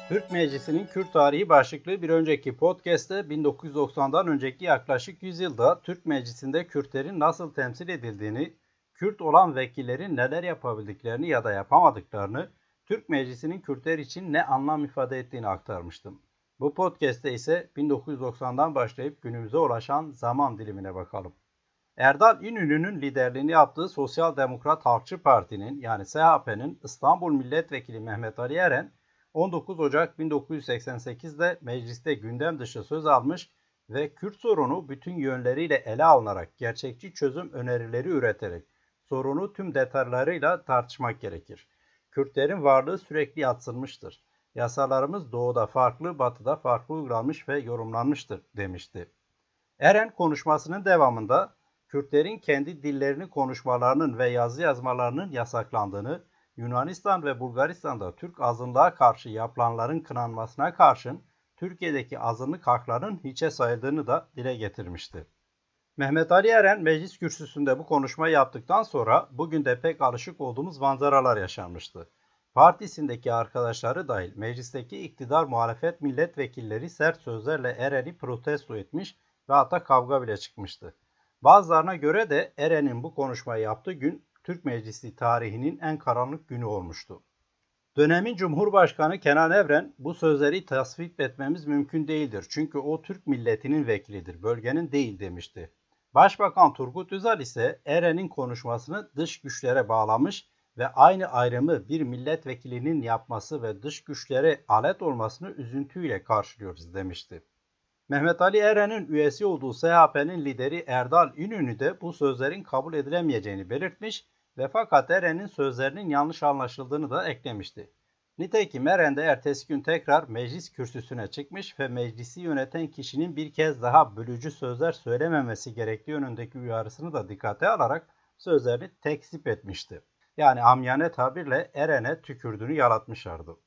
Türk Meclisi'nin Kürt tarihi başlıklı bir önceki podcast'te 1990'dan önceki yaklaşık 100 yılda Türk Meclisi'nde Kürtlerin nasıl temsil edildiğini, Kürt olan vekillerin neler yapabildiklerini ya da yapamadıklarını, Türk Meclisi'nin Kürtler için ne anlam ifade ettiğini aktarmıştım. Bu podcast'te ise 1990'dan başlayıp günümüze ulaşan zaman dilimine bakalım. Erdal İnönü'nün liderliğini yaptığı Sosyal Demokrat Halkçı Parti'nin yani SHP'nin İstanbul Milletvekili Mehmet Ali Eren 19 Ocak 1988'de mecliste gündem dışı söz almış ve Kürt sorunu bütün yönleriyle ele alınarak gerçekçi çözüm önerileri üreterek sorunu tüm detaylarıyla tartışmak gerekir. Kürtlerin varlığı sürekli yadsınmıştır. Yasalarımız doğuda farklı, batıda farklı uygulanmış ve yorumlanmıştır demişti. Eren konuşmasının devamında Kürtlerin kendi dillerini konuşmalarının ve yazı yazmalarının yasaklandığını, Yunanistan ve Bulgaristan'da Türk azınlığa karşı yapılanların kınanmasına karşın Türkiye'deki azınlık haklarının hiçe sayıldığını da dile getirmişti. Mehmet Ali Eren meclis kürsüsünde bu konuşmayı yaptıktan sonra bugün de pek alışık olduğumuz manzaralar yaşanmıştı. Partisindeki arkadaşları dahil meclisteki iktidar muhalefet milletvekilleri sert sözlerle Eren'i protesto etmiş ve hatta kavga bile çıkmıştı. Bazılarına göre de Eren'in bu konuşmayı yaptığı gün Türk Meclisi tarihinin en karanlık günü olmuştu. Dönemin Cumhurbaşkanı Kenan Evren bu sözleri tasvip etmemiz mümkün değildir. Çünkü o Türk milletinin vekilidir, bölgenin değil demişti. Başbakan Turgut Özal ise Eren'in konuşmasını dış güçlere bağlamış ve aynı ayrımı bir milletvekilinin yapması ve dış güçlere alet olmasını üzüntüyle karşılıyoruz demişti. Mehmet Ali Eren'in üyesi olduğu SHP'nin lideri Erdal İnönü de bu sözlerin kabul edilemeyeceğini belirtmiş ve fakat Eren'in sözlerinin yanlış anlaşıldığını da eklemişti. Nitekim Eren de ertesi gün tekrar meclis kürsüsüne çıkmış ve meclisi yöneten kişinin bir kez daha bölücü sözler söylememesi gerektiği yönündeki uyarısını da dikkate alarak sözlerini tekzip etmişti. Yani amiyane tabirle Eren'e tükürdüğünü yalatmışlardı.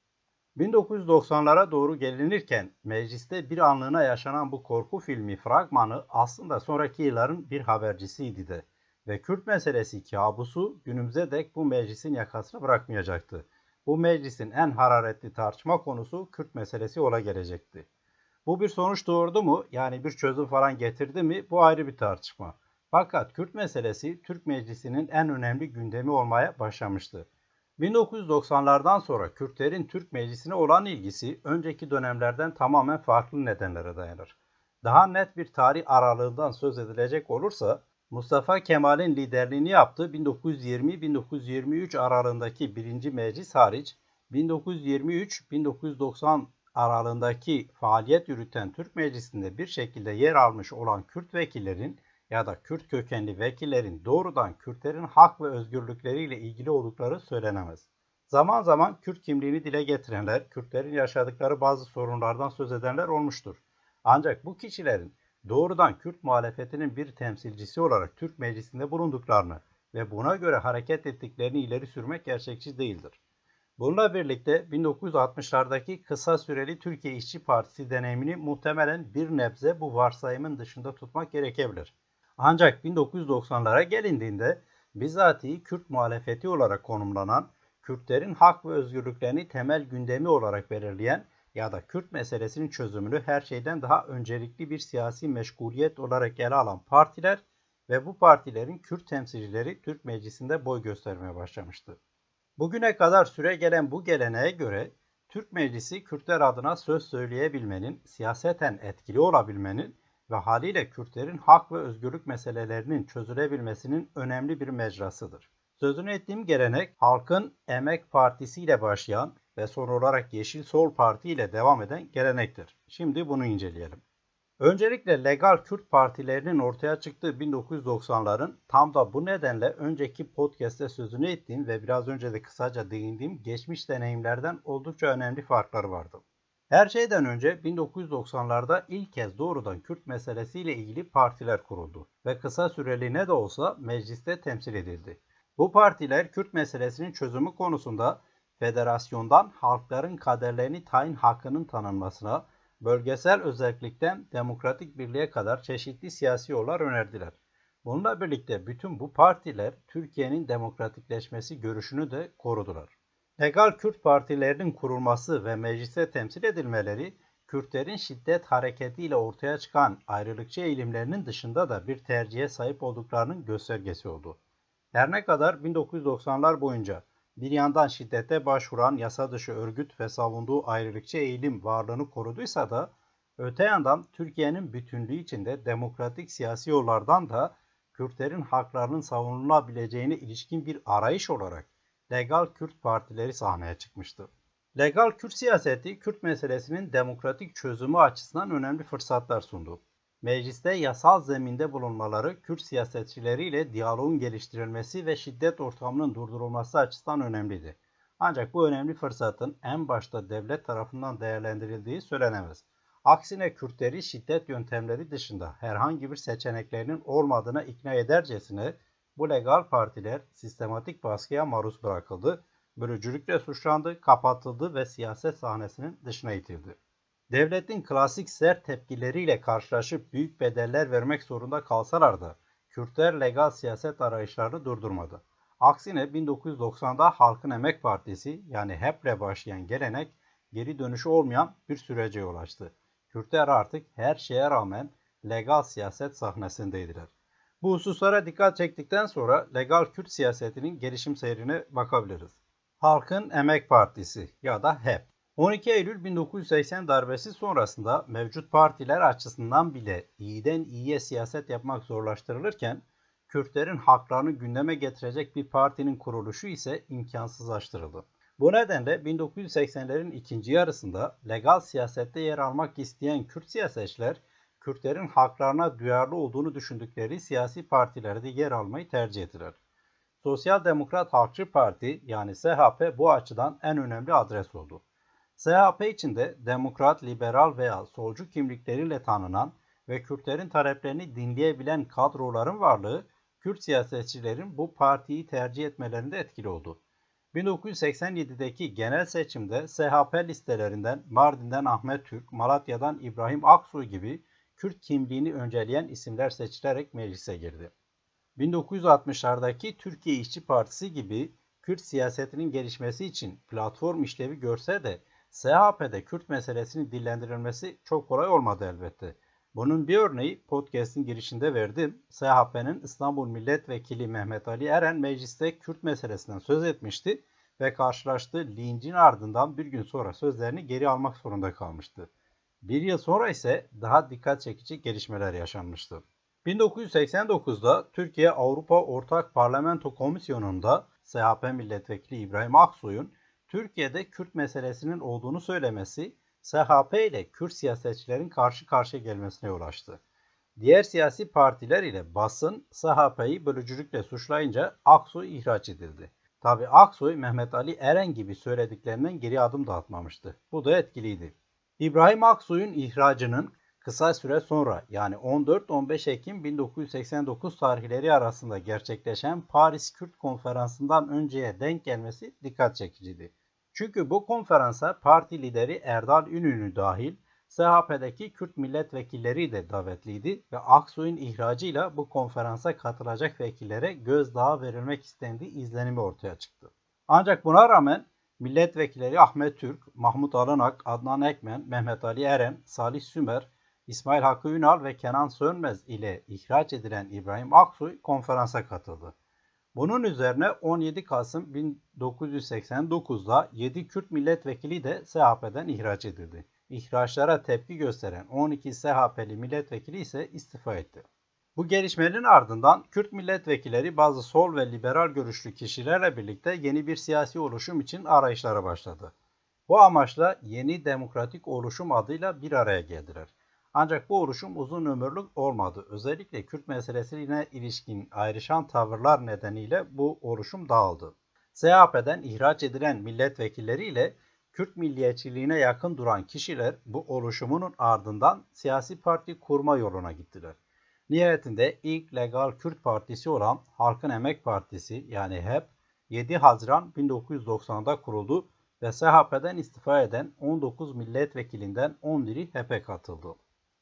1990'lara doğru gelinirken mecliste bir anlığına yaşanan bu korku filmi fragmanı aslında sonraki yılların bir habercisiydi de ve Kürt meselesi kabusu günümüze dek bu meclisin yakasını bırakmayacaktı. Bu meclisin en hararetli tartışma konusu Kürt meselesi ola gelecekti. Bu bir sonuç doğurdu mu? Yani bir çözüm falan getirdi mi? Bu ayrı bir tartışma. Fakat Kürt meselesi Türk Meclisi'nin en önemli gündemi olmaya başlamıştı. 1990'lardan sonra Kürtlerin Türk Meclisi'ne olan ilgisi önceki dönemlerden tamamen farklı nedenlere dayanır. Daha net bir tarih aralığından söz edilecek olursa Mustafa Kemal'in liderliğini yaptığı 1920-1923 aralığındaki 1. Meclis hariç 1923-1990 aralığındaki faaliyet yürüten Türk Meclisi'nde bir şekilde yer almış olan Kürt vekillerin ya da Kürt kökenli vekillerin doğrudan Kürtlerin hak ve özgürlükleriyle ilgili oldukları söylenemez. Zaman zaman Kürt kimliğini dile getirenler, Kürtlerin yaşadıkları bazı sorunlardan söz edenler olmuştur. Ancak bu kişilerin doğrudan Kürt muhalefetinin bir temsilcisi olarak Türk Meclisi'nde bulunduklarını ve buna göre hareket ettiklerini ileri sürmek gerçekçi değildir. Bununla birlikte 1960'lardaki kısa süreli Türkiye İşçi Partisi deneyimini muhtemelen bir nebze bu varsayımın dışında tutmak gerekebilir. Ancak 1990'lara gelindiğinde bizatihi Kürt muhalefeti olarak konumlanan, Kürtlerin hak ve özgürlüklerini temel gündemi olarak belirleyen ya da Kürt meselesinin çözümünü her şeyden daha öncelikli bir siyasi meşguliyet olarak ele alan partiler ve bu partilerin Kürt temsilcileri Türk Meclisi'nde boy göstermeye başlamıştı. Bugüne kadar süregelen bu geleneğe göre Türk Meclisi Kürtler adına söz söyleyebilmenin, siyaseten etkili olabilmenin ve haliyle Kürtlerin hak ve özgürlük meselelerinin çözülebilmesinin önemli bir mecrasıdır. Sözünü ettiğim gelenek Halkın Emek Partisi ile başlayan ve son olarak Yeşil Sol Parti ile devam eden gelenektir. Şimdi bunu inceleyelim. Öncelikle legal Kürt partilerinin ortaya çıktığı 1990'ların tam da bu nedenle önceki podcast'te sözünü ettiğim ve biraz önce de kısaca değindiğim geçmiş deneyimlerden oldukça önemli farkları vardı. Her şeyden önce 1990'larda ilk kez doğrudan Kürt meselesiyle ilgili partiler kuruldu ve kısa süreliğine de olsa mecliste temsil edildi. Bu partiler Kürt meselesinin çözümü konusunda federasyondan halkların kaderlerini tayin hakkının tanınmasına, bölgesel özellikten demokratik birliğe kadar çeşitli siyasi yollar önerdiler. Bununla birlikte bütün bu partiler Türkiye'nin demokratikleşmesi görüşünü de korudular. Legal Kürt partilerinin kurulması ve mecliste temsil edilmeleri, Kürtlerin şiddet hareketiyle ortaya çıkan ayrılıkçı eğilimlerinin dışında da bir tercihe sahip olduklarının göstergesi oldu. Her ne kadar 1990'lar boyunca bir yandan şiddete başvuran yasa dışı örgüt ve savunduğu ayrılıkçı eğilim varlığını koruduysa da, öte yandan Türkiye'nin bütünlüğü içinde demokratik siyasi yollardan da Kürtlerin haklarının savunulabileceğine ilişkin bir arayış olarak Legal Kürt partileri sahneye çıkmıştı. Legal Kürt siyaseti, Kürt meselesinin demokratik çözümü açısından önemli fırsatlar sundu. Mecliste yasal zeminde bulunmaları, Kürt siyasetçileriyle diyaloğun geliştirilmesi ve şiddet ortamının durdurulması açısından önemliydi. Ancak bu önemli fırsatın en başta devlet tarafından değerlendirildiği söylenemez. Aksine Kürtleri şiddet yöntemleri dışında herhangi bir seçeneklerinin olmadığına ikna edercesine bu legal partiler sistematik baskıya maruz bırakıldı, bölücülükle suçlandı, kapatıldı ve siyaset sahnesinin dışına itildi. Devletin klasik sert tepkileriyle karşılaşıp büyük bedeller vermek zorunda kalsalar da Kürtler legal siyaset arayışlarını durdurmadı. Aksine 1990'da Halkın Emek Partisi yani HEP'le başlayan gelenek geri dönüşü olmayan bir sürece yol açtı. Kürtler artık her şeye rağmen legal siyaset sahnesindeydiler. Bu hususlara dikkat çektikten sonra legal Kürt siyasetinin gelişim seyrine bakabiliriz. Halkın Emek Partisi ya da HEP 12 Eylül 1980 darbesi sonrasında mevcut partiler açısından bile iyiden iyiye siyaset yapmak zorlaştırılırken, Kürtlerin haklarını gündeme getirecek bir partinin kuruluşu ise imkansızlaştırıldı. Bu nedenle 1980'lerin ikinci yarısında legal siyasette yer almak isteyen Kürt siyasetçiler, Kürtlerin haklarına duyarlı olduğunu düşündükleri siyasi partilerde yer almayı tercih ettiler. Sosyal Demokrat Halkçı Parti yani SHP bu açıdan en önemli adres oldu. SHP içinde demokrat, liberal veya solcu kimlikleriyle tanınan ve Kürtlerin taleplerini dinleyebilen kadroların varlığı, Kürt siyasetçilerin bu partiyi tercih etmelerinde etkili oldu. 1987'deki genel seçimde SHP listelerinden Mardin'den Ahmet Türk, Malatya'dan İbrahim Aksoy gibi Kürt kimliğini önceleyen isimler seçilerek meclise girdi. 1960'lardaki Türkiye İşçi Partisi gibi Kürt siyasetinin gelişmesi için platform işlevi görse de SHP'de Kürt meselesinin dillendirilmesi çok kolay olmadı elbette. Bunun bir örneği podcast'in girişinde verdim. SHP'nin İstanbul Milletvekili Mehmet Ali Eren mecliste Kürt meselesinden söz etmişti ve karşılaştığı lincin ardından bir gün sonra sözlerini geri almak zorunda kalmıştı. Bir yıl sonra ise daha dikkat çekici gelişmeler yaşanmıştı. 1989'da Türkiye Avrupa Ortak Parlamento Komisyonu'nda SHP milletvekili İbrahim Aksoy'un Türkiye'de Kürt meselesinin olduğunu söylemesi SHP ile Kürt siyasetçilerin karşı karşıya gelmesine yol açtı. Diğer siyasi partiler ile basın SHP'yi bölücülükle suçlayınca Aksoy ihraç edildi. Tabi Aksoy Mehmet Ali Eren gibi söylediklerinden geri adım da atmamıştı. Bu da etkiliydi. İbrahim Aksoy'un ihracının kısa süre sonra yani 14-15 Ekim 1989 tarihleri arasında gerçekleşen Paris Kürt Konferansı'ndan önceye denk gelmesi dikkat çekiciydi. Çünkü bu konferansa parti lideri Erdal Ünlü dahil SHP'deki Kürt milletvekilleri de davetliydi ve Aksoy'un ihracıyla bu konferansa katılacak vekillere gözdağı verilmek istendiği izlenimi ortaya çıktı. Ancak buna rağmen milletvekilleri Ahmet Türk, Mahmut Alınak, Adnan Ekmen, Mehmet Ali Eren, Salih Sümer, İsmail Hakkı Ünal ve Kenan Sönmez ile ihraç edilen İbrahim Aksoy konferansa katıldı. Bunun üzerine 17 Kasım 1989'da 7 Kürt milletvekili de SHP'den ihraç edildi. İhraçlara tepki gösteren 12 SHP'li milletvekili ise istifa etti. Bu gelişmenin ardından Kürt milletvekilleri bazı sol ve liberal görüşlü kişilerle birlikte yeni bir siyasi oluşum için arayışlara başladı. Bu amaçla Yeni Demokratik Oluşum adıyla bir araya geldiler. Ancak bu oluşum uzun ömürlü olmadı. Özellikle Kürt meselesine ilişkin ayrışan tavırlar nedeniyle bu oluşum dağıldı. SHP'den ihraç edilen milletvekilleriyle Kürt milliyetçiliğine yakın duran kişiler bu oluşumun ardından siyasi parti kurma yoluna gittiler. Nihayetinde ilk legal Kürt partisi olan Halkın Emek Partisi yani HEP 7 Haziran 1990'da kuruldu ve SHP'den istifa eden 19 milletvekilinden 11'i HEP'e katıldı.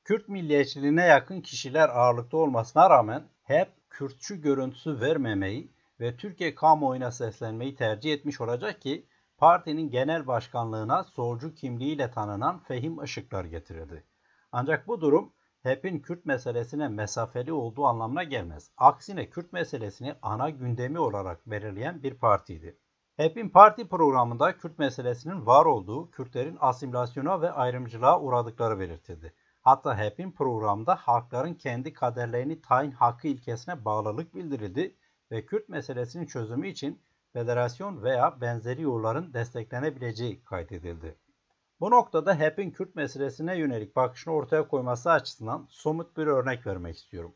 Kürt milliyetçiliğine yakın kişiler ağırlıkta olmasına rağmen HEP Kürtçü görüntüsü vermemeyi ve Türkiye kamuoyuna seslenmeyi tercih etmiş olacak ki partinin genel başkanlığına solcu kimliğiyle tanınan Fehim Işıklar getirildi. Ancak bu durum HEP'in Kürt meselesine mesafeli olduğu anlamına gelmez. Aksine Kürt meselesini ana gündemi olarak belirleyen bir partiydi. HEP'in parti programında Kürt meselesinin var olduğu, Kürtlerin asimilasyona ve ayrımcılığa uğradıkları belirtildi. Hatta HEP'in programında halkların kendi kaderlerini tayin hakkı ilkesine bağlılık bildirildi ve Kürt meselesinin çözümü için federasyon veya benzeri yolların desteklenebileceği kaydedildi. Bu noktada HEP'in Kürt meselesine yönelik bakışını ortaya koyması açısından somut bir örnek vermek istiyorum.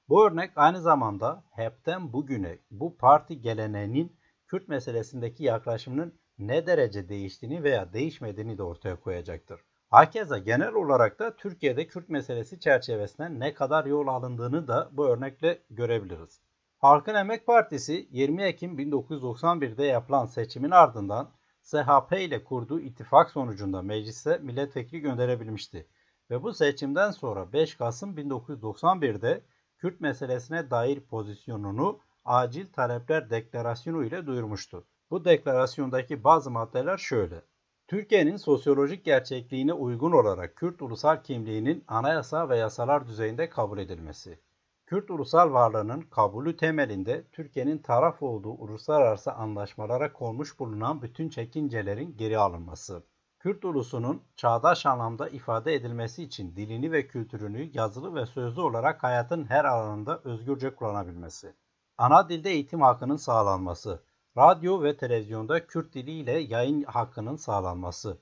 Bu örnek aynı zamanda HEP'ten bugüne bu parti geleneğinin Kürt meselesindeki yaklaşımının ne derece değiştiğini veya değişmediğini de ortaya koyacaktır. Hakeza genel olarak da Türkiye'de Kürt meselesi çerçevesinde ne kadar yol alındığını da bu örnekle görebiliriz. Halkın Emek Partisi 20 Ekim 1991'de yapılan seçimin ardından SHP ile kurduğu ittifak sonucunda meclise milletvekili gönderebilmişti. Ve bu seçimden sonra 5 Kasım 1991'de Kürt meselesine dair pozisyonunu acil talepler deklarasyonu ile duyurmuştu. Bu deklarasyondaki bazı maddeler şöyle. Türkiye'nin sosyolojik gerçekliğine uygun olarak Kürt ulusal kimliğinin anayasa ve yasalar düzeyinde kabul edilmesi. Kürt ulusal varlığının kabulü temelinde Türkiye'nin taraf olduğu uluslararası anlaşmalara konmuş bulunan bütün çekincelerin geri alınması. Kürt ulusunun çağdaş anlamda ifade edilmesi için dilini ve kültürünü yazılı ve sözlü olarak hayatın her alanında özgürce kullanabilmesi. Ana dilde eğitim hakkının sağlanması. Radyo ve televizyonda Kürt diliyle yayın hakkının sağlanması.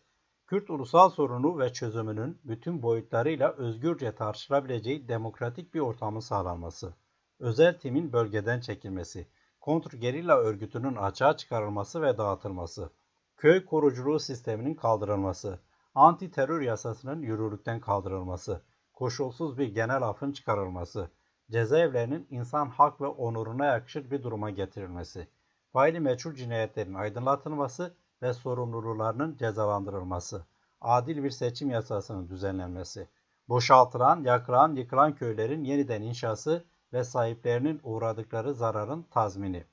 Kürt ulusal sorunu ve çözümünün bütün boyutlarıyla özgürce tartışılabileceği demokratik bir ortamın sağlanması. Özel timin bölgeden çekilmesi. Kontrgerilla örgütünün açığa çıkarılması ve dağıtılması. Köy koruculuğu sisteminin kaldırılması. Anti terör yasasının yürürlükten kaldırılması. Koşulsuz bir genel affın çıkarılması. Cezaevlerinin insan hak ve onuruna yakışır bir duruma getirilmesi. Faili meçhul cinayetlerin aydınlatılması ve sorumlularının cezalandırılması, adil bir seçim yasasının düzenlenmesi, boşaltılan, yakılan, yıkılan köylerin yeniden inşası ve sahiplerinin uğradıkları zararın tazmini,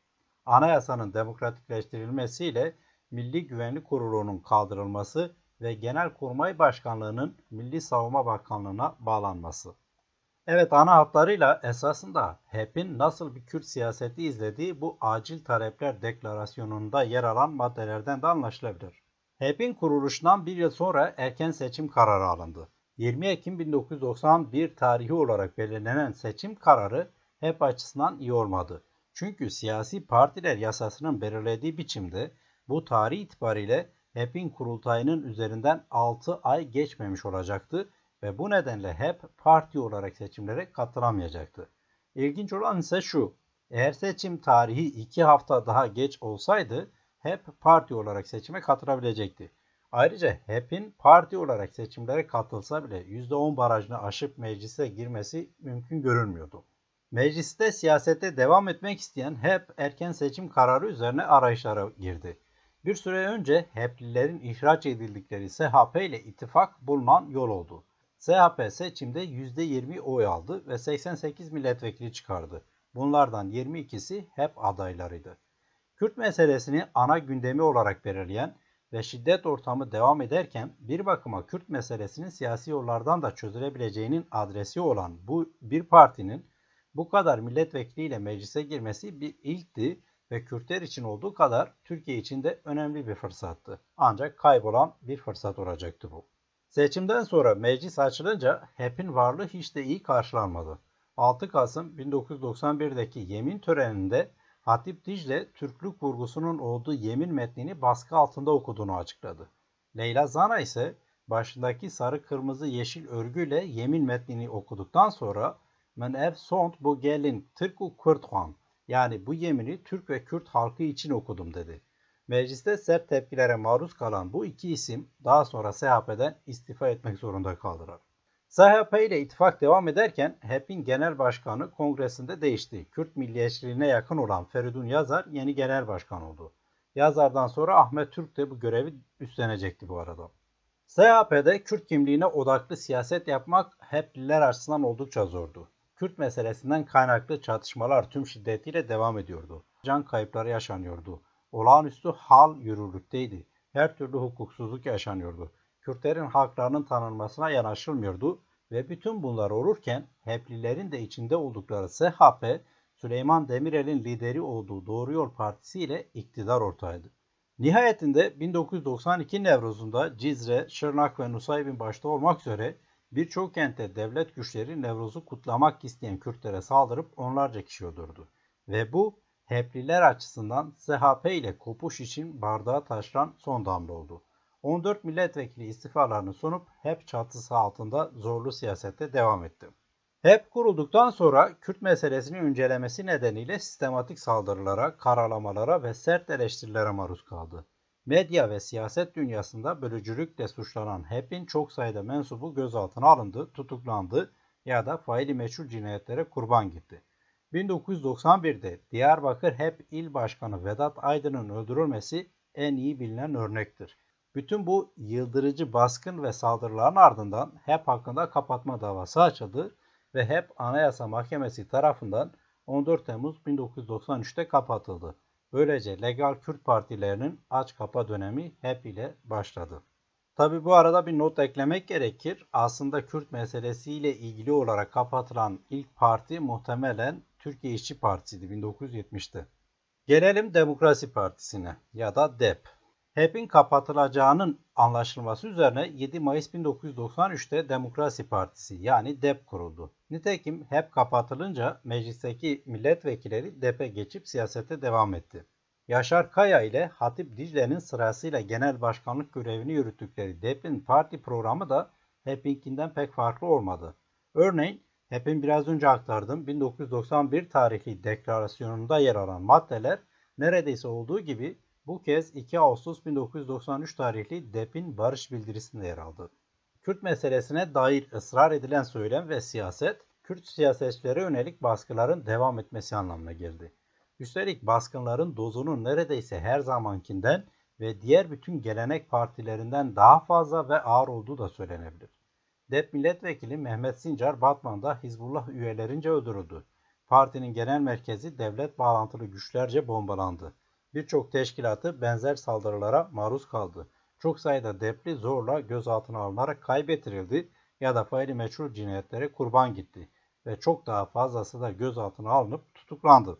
anayasanın demokratikleştirilmesiyle Milli Güvenlik Kurulu'nun kaldırılması ve Genelkurmay Başkanlığı'nın Milli Savunma Bakanlığı'na bağlanması. Evet, ana hatlarıyla esasında HEP'in nasıl bir Kürt siyaseti izlediği bu acil talepler deklarasyonunda yer alan maddelerden de anlaşılabilir. HEP'in kuruluşundan bir yıl sonra erken seçim kararı alındı. 20 Ekim 1991 tarihi olarak belirlenen seçim kararı HEP açısından iyi olmadı. Çünkü siyasi partiler yasasının belirlediği biçimde bu tarih itibariyle HEP'in kurultayının üzerinden 6 ay geçmemiş olacaktı ve bu nedenle HEP parti olarak seçimlere katılamayacaktı. İlginç olan ise şu, eğer seçim tarihi 2 hafta daha geç olsaydı HEP parti olarak seçime katılabilecekti. Ayrıca HEP'in parti olarak seçimlere katılsa bile %10 barajını aşıp meclise girmesi mümkün görünmüyordu. Mecliste siyasete devam etmek isteyen HEP erken seçim kararı üzerine arayışlara girdi. Bir süre önce HEP'lilerin ihraç edildikleri SHP ile ittifak bulunan yol oldu. SHP seçimde %20 oy aldı ve 88 milletvekili çıkardı. Bunlardan 22'si HEP adaylarıydı. Kürt meselesini ana gündemi olarak belirleyen ve şiddet ortamı devam ederken bir bakıma Kürt meselesinin siyasi yollardan da çözülebileceğinin adresi olan bu bir partinin bu kadar milletvekiliyle meclise girmesi bir ilkti ve Kürtler için olduğu kadar Türkiye için de önemli bir fırsattı. Ancak kaybolan bir fırsat olacaktı bu. Seçimden sonra meclis açılınca HEP'in varlığı hiç de iyi karşılanmadı. 6 Kasım 1991'deki yemin töreninde Hatip Dicle, Türklük vurgusunun olduğu yemin metnini baskı altında okuduğunu açıkladı. Leyla Zana ise başındaki sarı kırmızı yeşil örgüyle yemin metnini okuduktan sonra "Men ev sont bu gelin Türk-u Kürthan" yani bu yemini Türk ve Kürt halkı için okudum dedi. Mecliste sert tepkilere maruz kalan bu iki isim daha sonra SHP'den istifa etmek zorunda kaldılar. SHP ile ittifak devam ederken HEP'in genel başkanı kongresinde değişti. Kürt milliyetçiliğine yakın olan Feridun Yazar yeni genel başkan oldu. Yazar'dan sonra Ahmet Türk de bu görevi üstlenecekti bu arada. SHP'de Kürt kimliğine odaklı siyaset yapmak HEP'liler açısından oldukça zordu. Kürt meselesinden kaynaklı çatışmalar tüm şiddetiyle devam ediyordu. Can kayıpları yaşanıyordu. Olağanüstü hal yürürlükteydi. Her türlü hukuksuzluk yaşanıyordu. Kürtlerin haklarının tanınmasına yanaşılmıyordu ve bütün bunlar olurken HEP'lilerin de içinde oldukları SHP, Süleyman Demirel'in lideri olduğu Doğru Yol Partisi ile iktidar ortağıydı. Nihayetinde 1992 Nevruz'unda Cizre, Şırnak ve Nusaybin başta olmak üzere birçok kentte devlet güçleri Nevruz'u kutlamak isteyen Kürtlere saldırıp onlarca kişi öldürdü. Ve bu HEP'liler açısından SHP ile kopuş için bardağı taşıran son damla oldu. 14 milletvekili istifalarını sunup HEP çatısı altında zorlu siyasette devam etti. HEP kurulduktan sonra Kürt meselesini incelemesi nedeniyle sistematik saldırılara, karalamalara ve sert eleştirilere maruz kaldı. Medya ve siyaset dünyasında bölücülükle suçlanan HEP'in çok sayıda mensubu gözaltına alındı, tutuklandı ya da faili meçhul cinayetlere kurban gitti. 1991'de Diyarbakır HEP İl Başkanı Vedat Aydın'ın öldürülmesi en iyi bilinen örnektir. Bütün bu yıldırıcı baskın ve saldırıların ardından HEP hakkında kapatma davası açıldı ve HEP Anayasa Mahkemesi tarafından 14 Temmuz 1993'te kapatıldı. Böylece legal Kürt partilerinin aç kapa dönemi HEP ile başladı. Tabi bu arada bir not eklemek gerekir. Aslında Kürt meselesiyle ilgili olarak kapatılan ilk parti muhtemelen Türkiye İşçi Partisi'ydi 1970'te. Gelelim Demokrasi Partisi'ne ya da DEP. HEP'in kapatılacağının anlaşılması üzerine 7 Mayıs 1993'te Demokrasi Partisi yani DEP kuruldu. Nitekim HEP kapatılınca meclisteki milletvekilleri DEP'e geçip siyasete devam etti. Yaşar Kaya ile Hatip Dicle'nin sırasıyla genel başkanlık görevini yürüttükleri DEP'in parti programı da HEP'inkinden pek farklı olmadı. Örneğin HEP'in biraz önce aktardığım 1991 tarihli deklarasyonunda yer alan maddeler neredeyse olduğu gibi bu kez 2 Ağustos 1993 tarihli DEP'in barış bildirisinde yer aldı. Kürt meselesine dair ısrar edilen söylem ve siyaset, Kürt siyasetçilere yönelik baskıların devam etmesi anlamına geldi. Üstelik baskınların dozunun neredeyse her zamankinden ve diğer bütün gelenek partilerinden daha fazla ve ağır olduğu da söylenebilir. DEP milletvekili Mehmet Sincar Batman'da Hizbullah üyelerince öldürüldü. Partinin genel merkezi devlet bağlantılı güçlerce bombalandı. Birçok teşkilatı benzer saldırılara maruz kaldı. Çok sayıda DEP'li zorla gözaltına alınarak kaybettirildi ya da faili meçhul cinayetlere kurban gitti ve çok daha fazlası da gözaltına alınıp tutuklandı.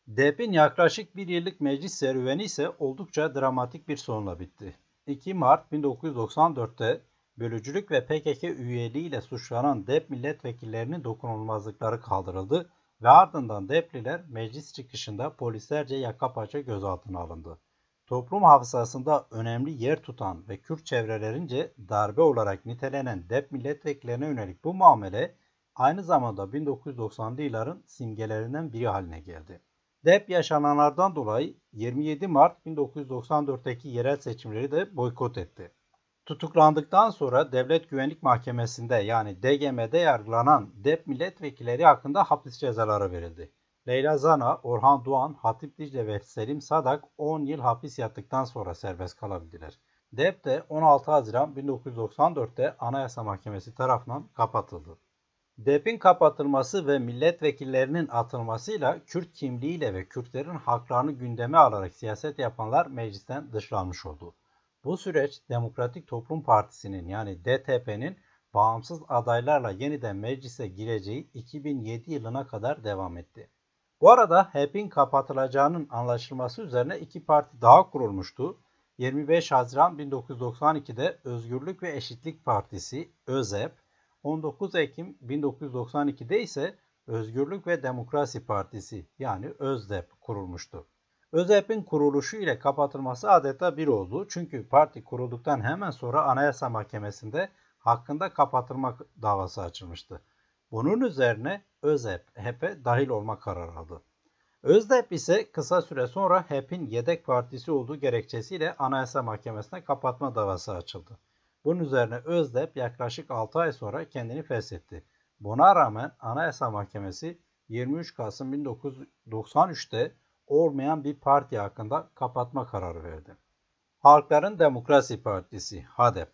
DEP'in yaklaşık bir yıllık meclis serüveni ise oldukça dramatik bir sonla bitti. 2 Mart 1994'te bölücülük ve PKK üyeliğiyle suçlanan DEP milletvekillerinin dokunulmazlıkları kaldırıldı ve ardından DEP'liler meclis çıkışında polislerce yaka paça gözaltına alındı. Toplum hafızasında önemli yer tutan ve Kürt çevrelerince darbe olarak nitelenen DEP milletvekillerine yönelik bu muamele aynı zamanda 1990'lı yılların simgelerinden biri haline geldi. DEP yaşananlardan dolayı 27 Mart 1994'teki yerel seçimleri de boykot etti. Tutuklandıktan sonra Devlet Güvenlik Mahkemesi'nde yani DGM'de yargılanan DEP milletvekilleri hakkında hapis cezaları verildi. Leyla Zana, Orhan Doğan, Hatip Dicle ve Selim Sadak 10 yıl hapis yattıktan sonra serbest kalabildiler. DEP de 16 Haziran 1994'te Anayasa Mahkemesi tarafından kapatıldı. DEP'in kapatılması ve milletvekillerinin atılmasıyla Kürt kimliğiyle ve Kürtlerin haklarını gündeme alarak siyaset yapanlar meclisten dışlanmış oldu. Bu süreç Demokratik Toplum Partisi'nin yani DTP'nin bağımsız adaylarla yeniden meclise gireceği 2007 yılına kadar devam etti. Bu arada HEP'in kapatılacağının anlaşılması üzerine iki parti daha kurulmuştu. 25 Haziran 1992'de Özgürlük ve Eşitlik Partisi ÖZEP, 19 Ekim 1992'de ise Özgürlük ve Demokrasi Partisi yani ÖZDEP kurulmuştu. ÖZEP'in kuruluşu ile kapatılması adeta bir oldu. Çünkü parti kurulduktan hemen sonra Anayasa Mahkemesi'nde hakkında kapatılma davası açılmıştı. Bunun üzerine ÖZEP, HEP'e dahil olma kararı aldı. ÖZDEP ise kısa süre sonra HEP'in yedek partisi olduğu gerekçesiyle Anayasa Mahkemesi'ne kapatma davası açıldı. Bunun üzerine ÖZDEP yaklaşık 6 ay sonra kendini feshetti. Buna rağmen Anayasa Mahkemesi 23 Kasım 1993'te olmayan bir parti hakkında kapatma kararı verdi. Halkların Demokrasi Partisi HADEP.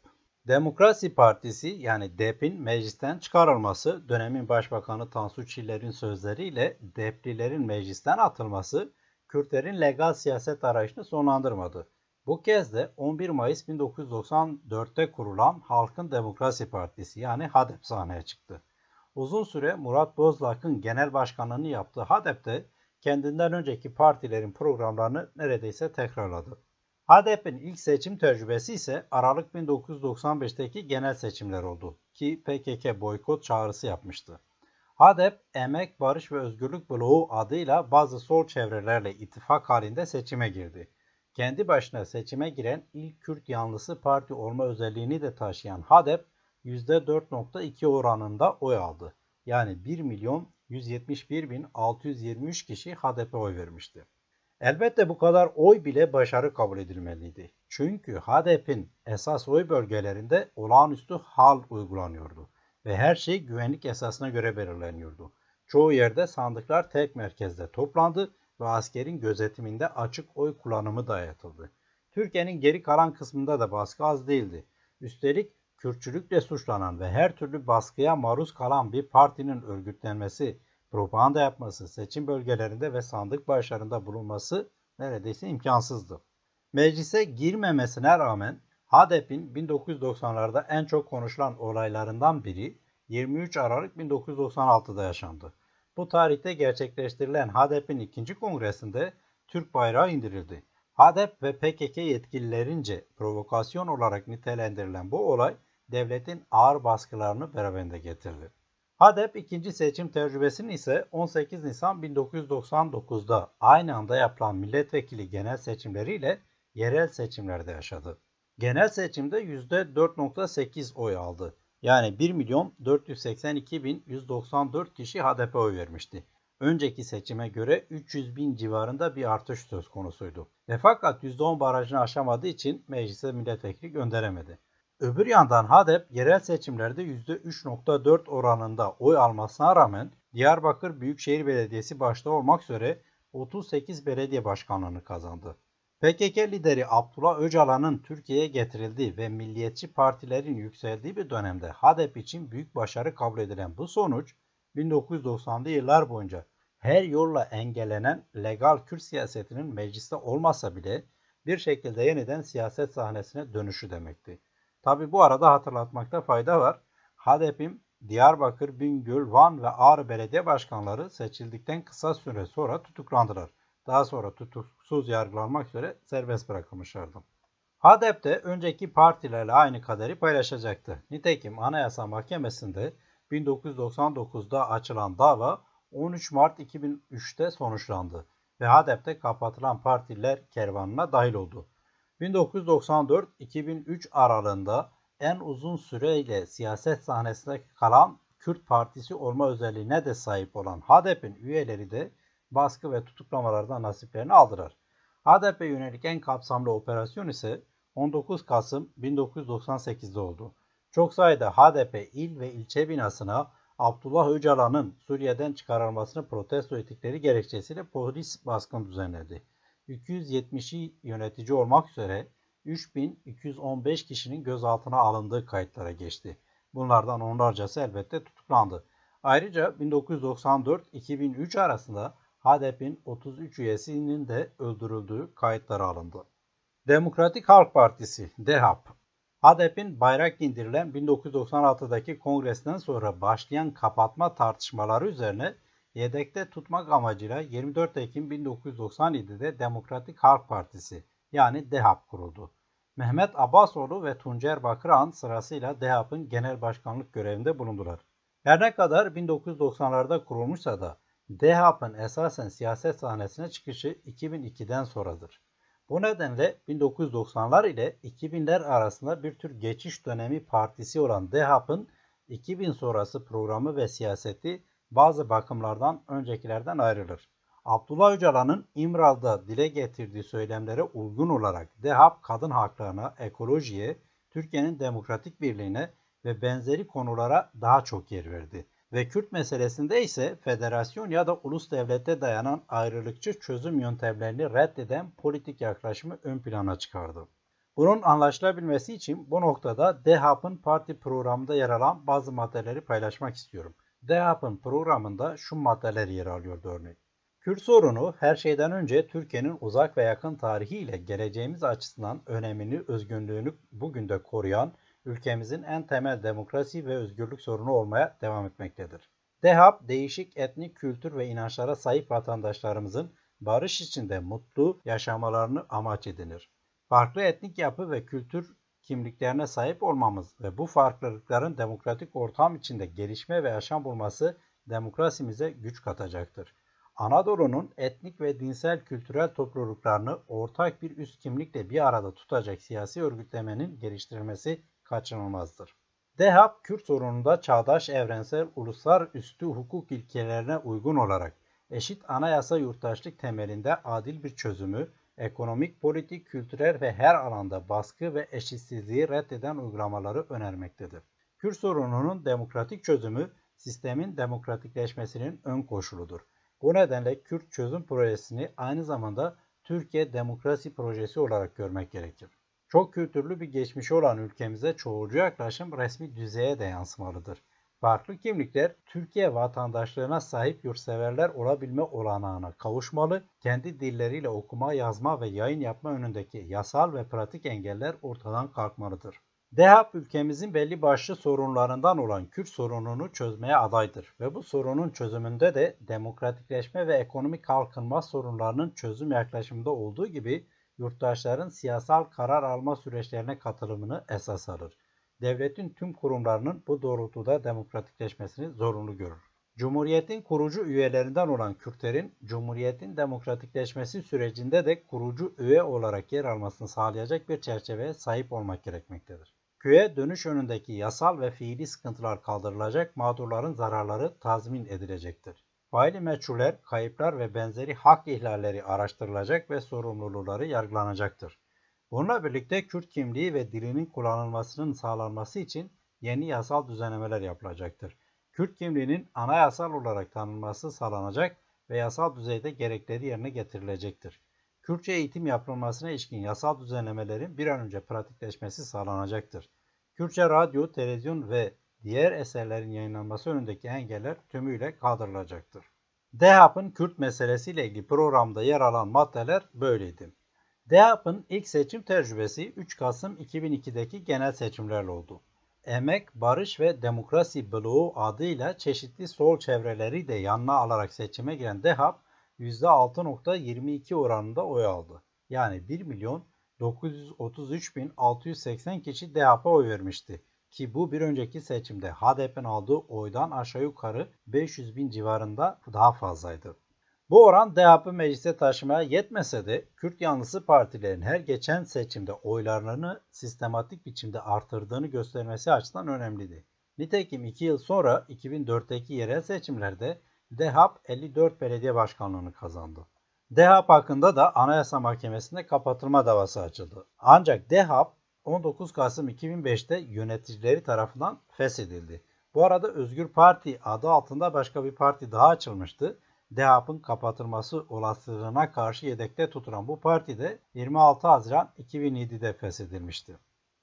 Demokrasi Partisi yani DEP'in meclisten çıkarılması, dönemin Başbakanı Tansu Çiller'in sözleriyle DEP'lilerin meclisten atılması, Kürtlerin legal siyaset arayışını sonlandırmadı. Bu kez de 11 Mayıs 1994'te kurulan Halkın Demokrasi Partisi yani HADEP sahneye çıktı. Uzun süre Murat Bozlak'ın genel başkanlığını yaptığı HADEP'te kendinden önceki partilerin programlarını neredeyse tekrarladı. HADEP'in ilk seçim tecrübesi ise Aralık 1995'teki genel seçimler oldu ki PKK boykot çağrısı yapmıştı. HADEP, Emek, Barış ve Özgürlük Bloğu adıyla bazı sol çevrelerle ittifak halinde seçime girdi. Kendi başına seçime giren ilk Kürt yanlısı parti olma özelliğini de taşıyan HADEP, %4.2 oranında oy aldı. Yani 1.171.623 kişi HADEP'e oy vermişti. Elbette bu kadar oy bile başarı kabul edilmeliydi. Çünkü HADEP'in esas oy bölgelerinde olağanüstü hal uygulanıyordu ve her şey güvenlik esasına göre belirleniyordu. Çoğu yerde sandıklar tek merkezde toplandı ve askerin gözetiminde açık oy kullanımı dayatıldı. Türkiye'nin geri kalan kısmında da baskı az değildi. Üstelik Kürtçülükle suçlanan ve her türlü baskıya maruz kalan bir partinin örgütlenmesi, propaganda yapması, seçim bölgelerinde ve sandık başlarında bulunması neredeyse imkansızdı. Meclise girmemesine rağmen HADEP'in 1990'larda en çok konuşulan olaylarından biri 23 Aralık 1996'da yaşandı. Bu tarihte gerçekleştirilen HADEP'in ikinci kongresinde Türk bayrağı indirildi. HADEP ve PKK yetkililerince provokasyon olarak nitelendirilen bu olay devletin ağır baskılarını beraberinde getirdi. HADEP ikinci seçim tecrübesini ise 18 Nisan 1999'da aynı anda yapılan milletvekili genel seçimleriyle yerel seçimlerde yaşadı. Genel seçimde %4.8 oy aldı. Yani 1.482.194 kişi HDP'ye oy vermişti. Önceki seçime göre 300.000 civarında bir artış söz konusuydu. Ve fakat %10 barajını aşamadığı için meclise milletvekili gönderemedi. Öbür yandan HADEP yerel seçimlerde %3.4 oranında oy almasına rağmen Diyarbakır Büyükşehir Belediyesi başta olmak üzere 38 belediye başkanlığını kazandı. PKK lideri Abdullah Öcalan'ın Türkiye'ye getirildiği ve milliyetçi partilerin yükseldiği bir dönemde HADEP için büyük başarı kabul edilen bu sonuç 1990'lı yıllar boyunca her yolla engellenen legal Kürt siyasetinin mecliste olmasa bile bir şekilde yeniden siyaset sahnesine dönüşü demekti. Tabi bu arada hatırlatmakta fayda var. HADEP'in Diyarbakır, Bingöl, Van ve Ağrı belediye başkanları seçildikten kısa süre sonra tutuklandılar. Daha sonra tutuksuz yargılanmak üzere serbest bırakılmışlardı. HADEP de önceki partilerle aynı kaderi paylaşacaktı. Nitekim Anayasa Mahkemesi'nde 1999'da açılan dava 13 Mart 2003'te sonuçlandı ve HADEP'te kapatılan partiler kervanına dahil oldu. 1994-2003 aralığında en uzun süreyle siyaset sahnesinde kalan Kürt Partisi olma özelliğine de sahip olan HADEP'in üyeleri de baskı ve tutuklamalardan nasiplerini aldılar. HADEP'e yönelik en kapsamlı operasyon ise 19 Kasım 1998'de oldu. Çok sayıda HDP il ve ilçe binasına Abdullah Öcalan'ın Suriye'den çıkarılmasını protesto ettikleri gerekçesiyle polis baskın düzenledi. 270'i yönetici olmak üzere 3215 kişinin gözaltına alındığı kayıtlara geçti. Bunlardan onlarcası elbette tutuklandı. Ayrıca 1994-2003 arasında HDP'nin 33 üyesinin de öldürüldüğü kayıtlara alındı. Demokratik Halk Partisi (DHAP) HDP'nin bayrak indirilen 1996'daki kongresinden sonra başlayan kapatma tartışmaları üzerine yedekte tutmak amacıyla 24 Ekim 1997'de Demokratik Halk Partisi yani DHAP kuruldu. Mehmet Abbasoğlu ve Tuncer Bakırhan sırasıyla DHAP'ın genel başkanlık görevinde bulundular. Her ne kadar 1990'larda kurulmuşsa da DHAP'ın esasen siyaset sahnesine çıkışı 2002'den sonradır. Bu nedenle 1990'lar ile 2000'ler arasında bir tür geçiş dönemi partisi olan DHAP'ın 2000 sonrası programı ve siyaseti bazı bakımlardan öncekilerden ayrılır. Abdullah Öcalan'ın İmralı'da dile getirdiği söylemlere uygun olarak DHAP kadın haklarına, ekolojiye, Türkiye'nin demokratik birliğine ve benzeri konulara daha çok yer verdi. Ve Kürt meselesinde ise federasyon ya da ulus devlete dayanan ayrılıkçı çözüm yöntemlerini reddeden politik yaklaşımı ön plana çıkardı. Bunun anlaşılabilmesi için bu noktada DHAP'ın parti programında yer alan bazı maddeleri paylaşmak istiyorum. DHAP'ın programında şu maddeler yer alıyordu örneğin. Kürt sorunu her şeyden önce Türkiye'nin uzak ve yakın tarihiyle geleceğimiz açısından önemini, özgünlüğünü bugün de koruyan ülkemizin en temel demokrasi ve özgürlük sorunu olmaya devam etmektedir. DEHAP, değişik etnik, kültür ve inançlara sahip vatandaşlarımızın barış içinde mutlu yaşamalarını amaç edinir. Farklı etnik yapı ve kültür kimliklerine sahip olmamız ve bu farklılıkların demokratik ortam içinde gelişme ve yaşam bulması demokrasimize güç katacaktır. Anadolu'nun etnik ve dinsel kültürel topluluklarını ortak bir üst kimlikle bir arada tutacak siyasi örgütlemenin geliştirilmesi kaçınılmazdır. DEHAP, Kürt sorununda çağdaş, evrensel, uluslararası hukuk ilkelerine uygun olarak eşit anayasa yurttaşlık temelinde adil bir çözümü, ekonomik, politik, kültürel ve her alanda baskı ve eşitsizliği reddeden uygulamaları önermektedir. Kürt sorununun demokratik çözümü, sistemin demokratikleşmesinin ön koşuludur. Bu nedenle Kürt çözüm projesini aynı zamanda Türkiye demokrasi projesi olarak görmek gerekir. Çok kültürlü bir geçmişi olan ülkemize çoğulcu yaklaşım resmi düzeye de yansımalıdır. Farklı kimlikler Türkiye vatandaşlığına sahip yurtseverler olabilme olanağına kavuşmalı, kendi dilleriyle okuma, yazma ve yayın yapma önündeki yasal ve pratik engeller ortadan kalkmalıdır. DEHAP ülkemizin belli başlı sorunlarından olan Kürt sorununu çözmeye adaydır ve bu sorunun çözümünde de demokratikleşme ve ekonomik kalkınma sorunlarının çözüm yaklaşımında olduğu gibi yurttaşların siyasal karar alma süreçlerine katılımını esas alır. Devletin tüm kurumlarının bu doğrultuda demokratikleşmesini zorunlu görür. Cumhuriyetin kurucu üyelerinden olan Kürtlerin, Cumhuriyetin demokratikleşmesi sürecinde de kurucu üye olarak yer almasını sağlayacak bir çerçeveye sahip olmak gerekmektedir. Köye dönüş önündeki yasal ve fiili sıkıntılar kaldırılacak, mağdurların zararları tazmin edilecektir. Faili meçhuller, kayıplar ve benzeri hak ihlalleri araştırılacak ve sorumluları yargılanacaktır. Bununla birlikte Kürt kimliği ve dilinin kullanılmasının sağlanması için yeni yasal düzenlemeler yapılacaktır. Kürt kimliğinin anayasal olarak tanınması sağlanacak ve yasal düzeyde gerekleri yerine getirilecektir. Kürtçe eğitim yapılmasına ilişkin yasal düzenlemelerin bir an önce pratikleşmesi sağlanacaktır. Kürtçe radyo, televizyon ve diğer eserlerin yayınlanması önündeki engeller tümüyle kaldırılacaktır. DEHAP'ın Kürt meselesiyle ilgili programda yer alan maddeler böyleydi. DEHAP'ın ilk seçim tecrübesi 3 Kasım 2002'deki genel seçimlerle oldu. Emek, Barış ve Demokrasi Bloğu adıyla çeşitli sol çevreleri de yanına alarak seçime giren DEHAP, %6.22 oranında oy aldı. Yani 1.933.680 kişi DEHAP'a oy vermişti. Ki bu bir önceki seçimde HDP'nin aldığı oydan aşağı yukarı 500.000 civarında daha fazlaydı. Bu oran DEHAP'ı meclise taşımaya yetmese de Kürt yanlısı partilerin her geçen seçimde oylarını sistematik biçimde artırdığını göstermesi açısından önemliydi. Nitekim 2 yıl sonra 2004'teki yerel seçimlerde DEHAP 54 belediye başkanlığını kazandı. DEHAP hakkında da Anayasa Mahkemesi'nde kapatılma davası açıldı. Ancak DEHAP 19 Kasım 2005'te yöneticileri tarafından feshedildi. Bu arada Özgür Parti adı altında başka bir parti daha açılmıştı. DEHAP'ın kapatılması olasılığına karşı yedekte tutulan bu parti de 26 Haziran 2007'de feshedilmişti.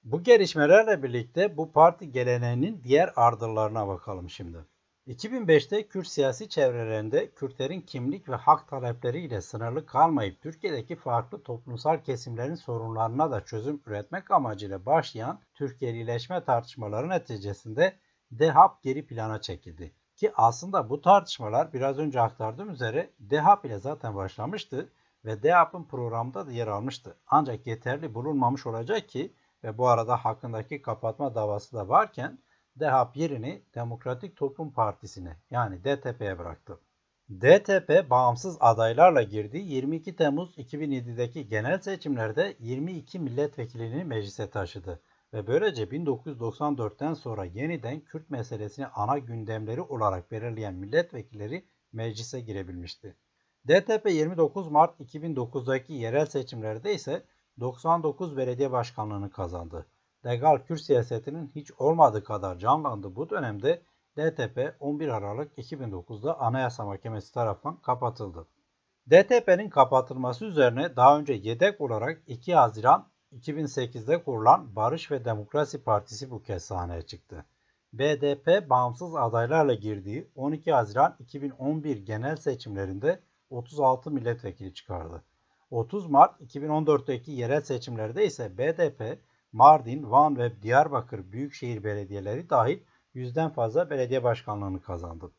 Bu gelişmelerle birlikte bu parti geleneğinin diğer ardıllarına bakalım şimdi. 2005'te Kürt siyasi çevrelerinde Kürtlerin kimlik ve hak talepleriyle sınırlı kalmayıp Türkiye'deki farklı toplumsal kesimlerin sorunlarına da çözüm üretmek amacıyla başlayan Türkiye'lileşme tartışmaları neticesinde DEHAP geri plana çekildi. Ki aslında bu tartışmalar biraz önce aktardığım üzere DEHAP ile zaten başlamıştı ve DEHAP'ın programında da yer almıştı. Ancak yeterli bulunmamış olacak ki ve bu arada hakkındaki kapatma davası da varken DEHAP yerini Demokratik Toplum Partisi'ne yani DTP'ye bıraktı. DTP bağımsız adaylarla girdiği 22 Temmuz 2007'deki genel seçimlerde 22 milletvekilini meclise taşıdı ve böylece 1994'ten sonra yeniden Kürt meselesini ana gündemleri olarak belirleyen milletvekilleri meclise girebilmişti. DTP 29 Mart 2009'daki yerel seçimlerde ise 99 belediye başkanlığını kazandı. Legal Kürt siyasetinin hiç olmadığı kadar canlandığı bu dönemde DTP 11 Aralık 2009'da Anayasa Mahkemesi tarafından kapatıldı. DTP'nin kapatılması üzerine daha önce yedek olarak 2 Haziran 2008'de kurulan Barış ve Demokrasi Partisi bu kez sahneye çıktı. BDP bağımsız adaylarla girdiği 12 Haziran 2011 genel seçimlerinde 36 milletvekili çıkardı. 30 Mart 2014'teki yerel seçimlerde ise BDP, Mardin, Van ve Diyarbakır büyükşehir belediyeleri dahil 100'den fazla belediye başkanlığını kazandı.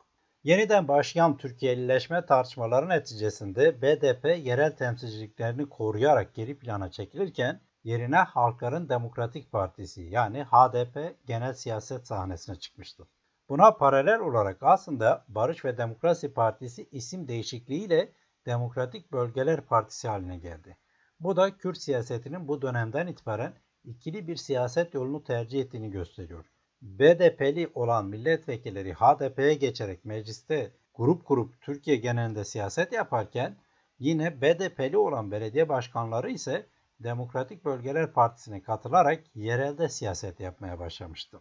Yeniden başlayan Türkiye'lileşme tartışmaları neticesinde BDP yerel temsilciliklerini koruyarak geri plana çekilirken yerine Halkların Demokratik Partisi yani HDP genel siyaset sahnesine çıkmıştı. Buna paralel olarak aslında Barış ve Demokrasi Partisi isim değişikliğiyle Demokratik Bölgeler Partisi haline geldi. Bu da Kürt siyasetinin bu dönemden itibaren ikili bir siyaset yolunu tercih ettiğini gösteriyor. BDP'li olan milletvekilleri HDP'ye geçerek mecliste grup kurup Türkiye genelinde siyaset yaparken yine BDP'li olan belediye başkanları ise Demokratik Bölgeler Partisi'ne katılarak yerelde siyaset yapmaya başlamıştı.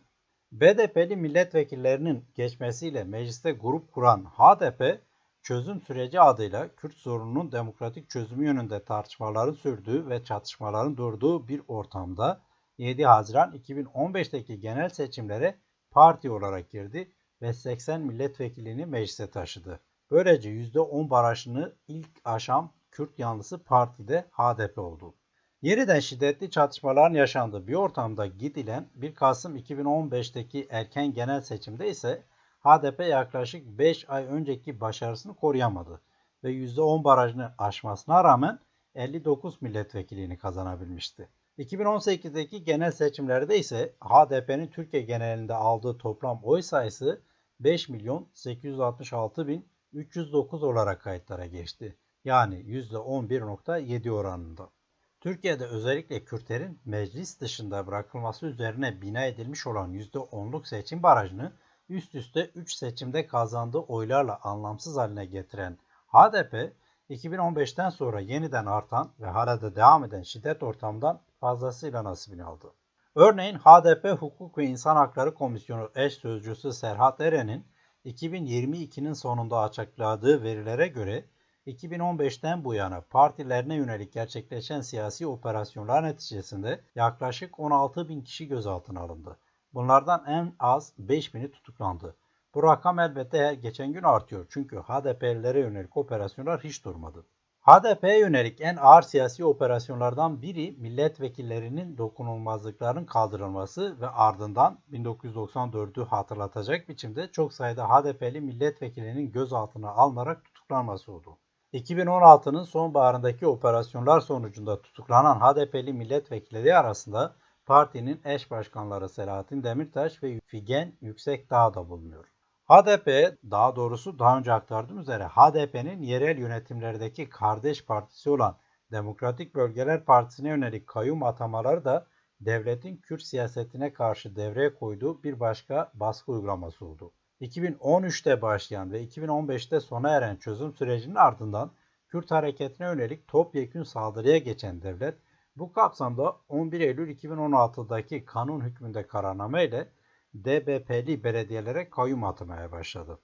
BDP'li milletvekillerinin geçmesiyle mecliste grup kuran HDP, çözüm süreci adıyla Kürt sorununun demokratik çözümü yönünde tartışmaların sürdüğü ve çatışmaların durduğu bir ortamda 7 Haziran 2015'teki genel seçimlere parti olarak girdi ve 80 milletvekilini meclise taşıdı. Böylece %10 barajını ilk aşan Kürt yanlısı partide HDP oldu. Yeniden şiddetli çatışmaların yaşandığı bir ortamda gidilen 1 Kasım 2015'teki erken genel seçimde ise HDP yaklaşık 5 ay önceki başarısını koruyamadı ve %10 barajını aşmasına rağmen 59 milletvekilini kazanabilmişti. 2018'deki genel seçimlerde ise HDP'nin Türkiye genelinde aldığı toplam oy sayısı 5.866.309 olarak kayıtlara geçti. Yani %11.7 oranında. Türkiye'de özellikle Kürtlerin meclis dışında bırakılması üzerine bina edilmiş olan %10'luk seçim barajını üst üste 3 seçimde kazandığı oylarla anlamsız haline getiren HDP, 2015'ten sonra yeniden artan ve hala da devam eden şiddet ortamından fazlasıyla nasibini aldı. Örneğin HDP Hukuk ve İnsan Hakları Komisyonu eş sözcüsü Serhat Eren'in 2022'nin sonunda açıkladığı verilere göre 2015'ten bu yana partilerine yönelik gerçekleşen siyasi operasyonlar neticesinde yaklaşık 16 bin kişi gözaltına alındı. Bunlardan en az 5 bini tutuklandı. Bu rakam elbette her geçen gün artıyor çünkü HDP'lilere yönelik operasyonlar hiç durmadı. HDP'ye yönelik en ağır siyasi operasyonlardan biri milletvekillerinin dokunulmazlıkların kaldırılması ve ardından 1994'ü hatırlatacak biçimde çok sayıda HDP'li milletvekilinin gözaltına alınarak tutuklanması oldu. 2016'nın sonbaharındaki operasyonlar sonucunda tutuklanan HDP'li milletvekilleri arasında partinin eş başkanları Selahattin Demirtaş ve Figen Yüksekdağ da bulunuyor. HDP, daha doğrusu daha önce aktardığım üzere HDP'nin yerel yönetimlerdeki kardeş partisi olan Demokratik Bölgeler Partisi'ne yönelik kayyum atamaları da devletin Kürt siyasetine karşı devreye koyduğu bir başka baskı uygulaması oldu. 2013'te başlayan ve 2015'te sona eren çözüm sürecinin ardından Kürt hareketine yönelik topyekün saldırıya geçen devlet, bu kapsamda 11 Eylül 2016'daki kanun hükmünde kararname ile DBP'li belediyelere kayyum atamaya başladı.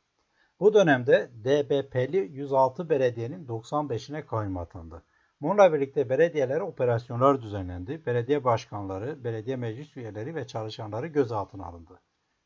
Bu dönemde DBP'li 106 belediyenin 95'ine kayyum atandı. Bununla birlikte belediyelere operasyonlar düzenlendi. Belediye başkanları, belediye meclis üyeleri ve çalışanları gözaltına alındı.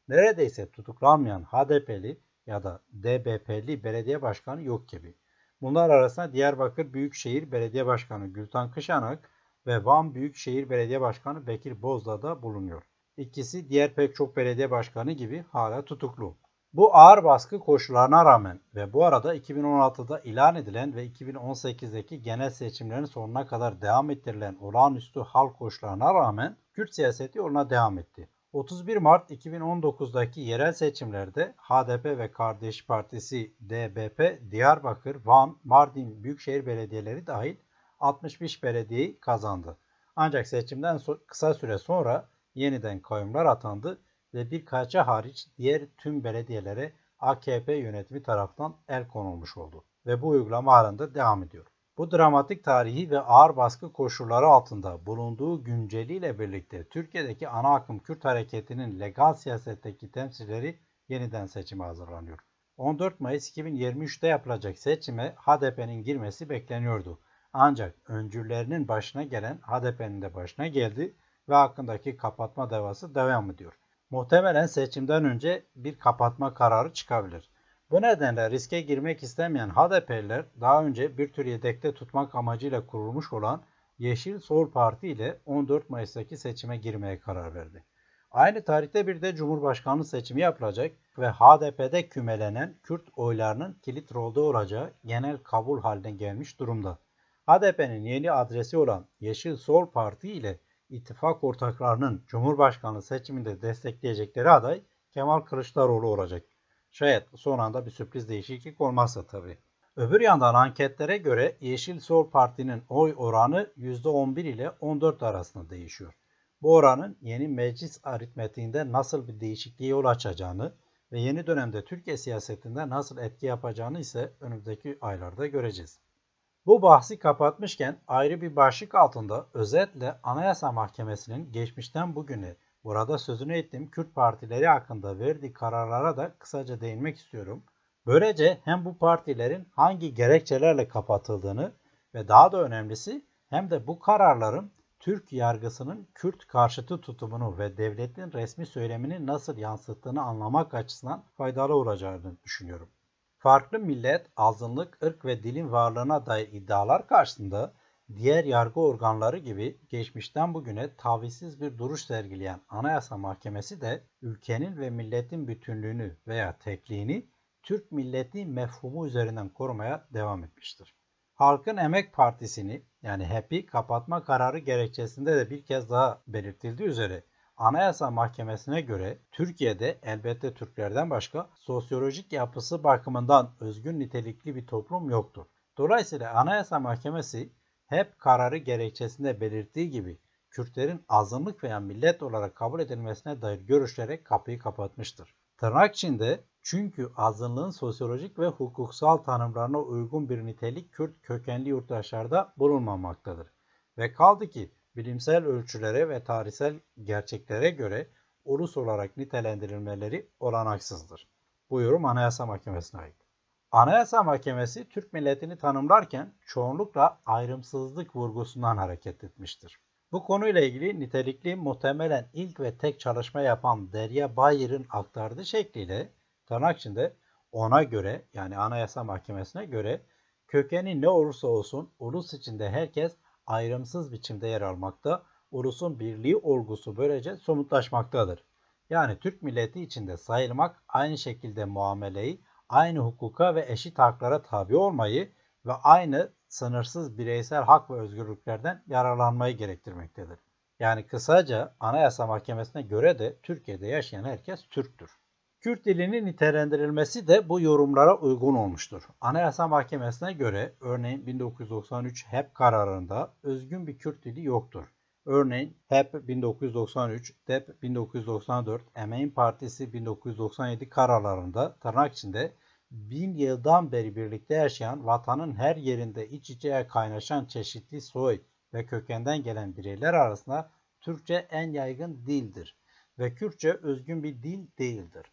Neredeyse tutuklanmayan HDP'li ya da DBP'li belediye başkanı yok gibi. Bunlar arasında Diyarbakır Büyükşehir Belediye Başkanı Gültan Kışanak ve Van Büyükşehir Belediye Başkanı Bekir Bozdağ da bulunuyor. İkisi diğer pek çok belediye başkanı gibi hala tutuklu. Bu ağır baskı koşullarına rağmen ve bu arada 2016'da ilan edilen ve 2018'deki genel seçimlerin sonuna kadar devam ettirilen olağanüstü hal koşullarına rağmen Kürt siyaseti yoluna devam etti. 31 Mart 2019'daki yerel seçimlerde HDP ve Kardeş Partisi DBP, Diyarbakır, Van, Mardin Büyükşehir Belediyeleri dahil 65 belediyeyi kazandı. Ancak seçimden kısa süre sonra yeniden kayyumlar atandı ve birkaçı hariç diğer tüm belediyelere AKP yönetimi tarafından el konulmuş oldu ve bu uygulama halinde devam ediyor. Bu dramatik tarihi ve ağır baskı koşulları altında bulunduğu günceliyle birlikte Türkiye'deki ana akım Kürt hareketinin legal siyasetteki temsilcileri yeniden seçime hazırlanıyor. 14 Mayıs 2023'te yapılacak seçime HDP'nin girmesi bekleniyordu. Ancak öncüllerinin başına gelen HDP'nin de başına geldi ve hakkındaki kapatma davası devam ediyor. Muhtemelen seçimden önce bir kapatma kararı çıkabilir. Bu nedenle riske girmek istemeyen HDP'liler daha önce bir tür yedekte tutmak amacıyla kurulmuş olan Yeşil Sol Parti ile 14 Mayıs'taki seçime girmeye karar verdi. Aynı tarihte bir de Cumhurbaşkanlığı seçimi yapılacak ve HDP'de kümelenen Kürt oylarının kilit rolde olacağı genel kabul haline gelmiş durumda. HDP'nin yeni adresi olan Yeşil Sol Parti ile ittifak ortaklarının Cumhurbaşkanlığı seçiminde destekleyecekleri aday Kemal Kılıçdaroğlu olacak. Şayet son anda bir sürpriz değişiklik olmazsa tabii. Öbür yandan anketlere göre Yeşil Sol Parti'nin oy oranı %11 ile 14 arasında değişiyor. Bu oranın yeni meclis aritmetiğinde nasıl bir değişikliğe yol açacağını ve yeni dönemde Türkiye siyasetinde nasıl etki yapacağını ise önümüzdeki aylarda göreceğiz. Bu bahsi kapatmışken ayrı bir başlık altında özetle Anayasa Mahkemesi'nin geçmişten bugüne burada sözünü ettiğim Kürt partileri hakkında verdiği kararlara da kısaca değinmek istiyorum. Böylece hem bu partilerin hangi gerekçelerle kapatıldığını ve daha da önemlisi hem de bu kararların Türk yargısının Kürt karşıtı tutumunu ve devletin resmi söylemini nasıl yansıttığını anlamak açısından faydalı olacağını düşünüyorum. Farklı millet, azınlık, ırk ve dilin varlığına dair iddialar karşısında diğer yargı organları gibi geçmişten bugüne tavizsiz bir duruş sergileyen Anayasa Mahkemesi de ülkenin ve milletin bütünlüğünü veya tekliğini Türk milleti mefhumu üzerinden korumaya devam etmiştir. Halkın Emek Partisi'ni yani HEP'i kapatma kararı gerekçesinde de bir kez daha belirtildiği üzere Anayasa Mahkemesi'ne göre Türkiye'de elbette Türklerden başka sosyolojik yapısı bakımından özgün nitelikli bir toplum yoktur. Dolayısıyla Anayasa Mahkemesi hep kararı gerekçesinde belirttiği gibi Kürtlerin azınlık veya millet olarak kabul edilmesine dair görüşlere kapıyı kapatmıştır. Tırnak içinde çünkü azınlığın sosyolojik ve hukuksal tanımlarına uygun bir nitelik Kürt kökenli yurttaşlarda bulunmamaktadır. Ve kaldı ki bilimsel ölçülere ve tarihsel gerçeklere göre ulus olarak nitelendirilmeleri olanaksızdır. Bu yorum Anayasa Mahkemesi'ne ait. Anayasa Mahkemesi Türk milletini tanımlarken çoğunlukla ayrımsızlık vurgusundan hareket etmiştir. Bu konuyla ilgili nitelikli muhtemelen ilk ve tek çalışma yapan Derya Bayır'ın aktardığı şekliyle tırnak içinde ona göre yani Anayasa Mahkemesi'ne göre kökeni ne olursa olsun ulus içinde herkes ayrımsız biçimde yer almakta, ulusun birliği olgusu böylece somutlaşmaktadır. Yani Türk milleti içinde sayılmak aynı şekilde muameleyi, aynı hukuka ve eşit haklara tabi olmayı ve aynı sınırsız bireysel hak ve özgürlüklerden yararlanmayı gerektirmektedir. Yani kısaca Anayasa Mahkemesi'ne göre de Türkiye'de yaşayan herkes Türktür. Kürt dilinin nitelendirilmesi de bu yorumlara uygun olmuştur. Anayasa Mahkemesi'ne göre örneğin 1993 HEP kararında özgün bir Kürt dili yoktur. Örneğin HEP 1993, DEP 1994, Emeğin Partisi 1997 kararlarında tırnak içinde 1000 yıldan beri birlikte yaşayan vatanın her yerinde iç içe kaynaşan çeşitli soy ve kökenden gelen bireyler arasında Türkçe en yaygın dildir ve Kürtçe özgün bir dil değildir.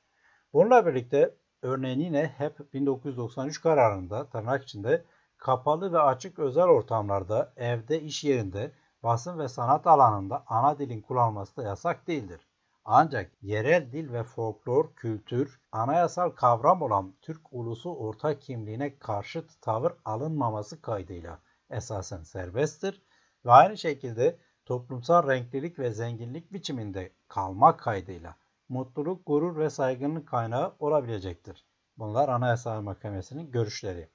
Bununla birlikte örneğin yine HEP 1993 kararında tırnak içinde kapalı ve açık özel ortamlarda, evde, iş yerinde, basın ve sanat alanında ana dilin kullanılması da yasak değildir. Ancak yerel dil ve folklor, kültür, anayasal kavram olan Türk ulusu ortak kimliğine karşıt tavır alınmaması kaydıyla esasen serbesttir ve aynı şekilde toplumsal renklilik ve zenginlik biçiminde kalmak kaydıyla mutluluk, gurur ve saygının kaynağı olabilecektir. Bunlar Anayasa Mahkemesi'nin görüşleri.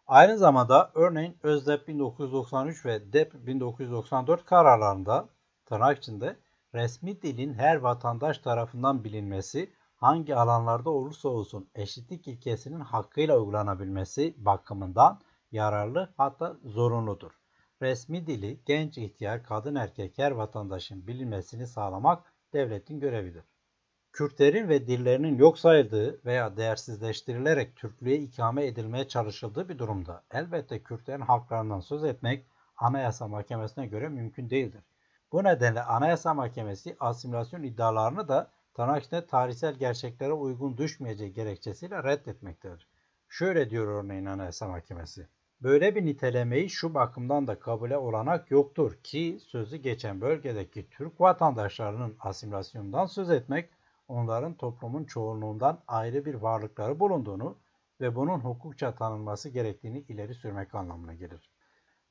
Aynı zamanda örneğin ÖZDEP 1993 ve DEP 1994 kararlarında tırnak içinde resmi dilin her vatandaş tarafından bilinmesi, hangi alanlarda olursa olsun eşitlik ilkesinin hakkıyla uygulanabilmesi bakımından yararlı hatta zorunludur. Resmi dili genç, ihtiyar, kadın, erkek her vatandaşın bilinmesini sağlamak devletin görevidir. Kürtlerin ve dillerinin yok sayıldığı veya değersizleştirilerek Türklüğe ikame edilmeye çalışıldığı bir durumda elbette Kürtlerin haklarından söz etmek Anayasa Mahkemesi'ne göre mümkün değildir. Bu nedenle Anayasa Mahkemesi asimilasyon iddialarını da tırnak içinde tarihsel gerçeklere uygun düşmeyeceği gerekçesiyle reddetmektedir. Şöyle diyor örneğin Anayasa Mahkemesi. Böyle bir nitelemeyi şu bakımdan da kabule olanak yoktur ki sözü geçen bölgedeki Türk vatandaşlarının asimilasyonundan söz etmek onların toplumun çoğunluğundan ayrı bir varlıkları bulunduğunu ve bunun hukukça tanınması gerektiğini ileri sürmek anlamına gelir.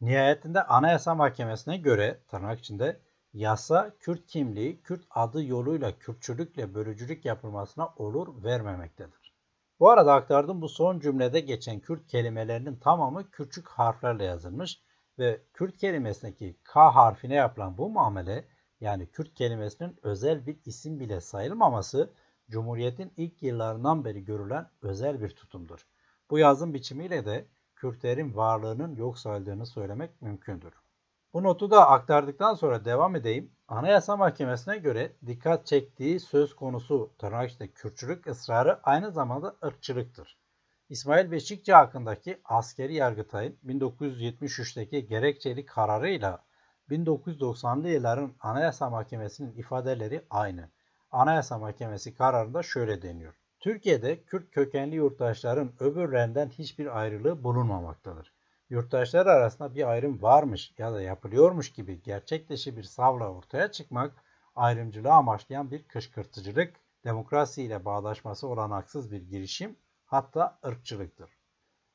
Nihayetinde Anayasa Mahkemesi'ne göre tırnak içinde yasa Kürt kimliği, Kürt adı yoluyla Kürtçülükle bölücülük yapılmasına olur vermemektedir. Bu arada aktardığım bu son cümlede geçen Kürt kelimelerinin tamamı küçük harflerle yazılmış ve Kürt kelimesindeki K harfine yapılan bu muamele, yani Kürt kelimesinin özel bir isim bile sayılmaması, Cumhuriyet'in ilk yıllarından beri görülen özel bir tutumdur. Bu yazım biçimiyle de Kürtlerin varlığının yok sayıldığını söylemek mümkündür. Bu notu da aktardıktan sonra devam edeyim. Anayasa Mahkemesi'ne göre dikkat çektiği söz konusu tırnak içinde Kürtçülük ısrarı aynı zamanda ırkçılıktır. İsmail Beşikçi hakkındaki askeri Yargıtay'ın 1973'teki gerekçeli kararıyla 1990'lı yılların Anayasa Mahkemesi'nin ifadeleri aynı. Anayasa Mahkemesi kararında şöyle deniyor. Türkiye'de Kürt kökenli yurttaşların öbürlerinden hiçbir ayrılığı bulunmamaktadır. Yurttaşlar arasında bir ayrım varmış ya da yapılıyormuş gibi gerçek dışı bir savla ortaya çıkmak, ayrımcılığı amaçlayan bir kışkırtıcılık, demokrasiyle bağdaşması olanaksız bir girişim, hatta ırkçılıktır.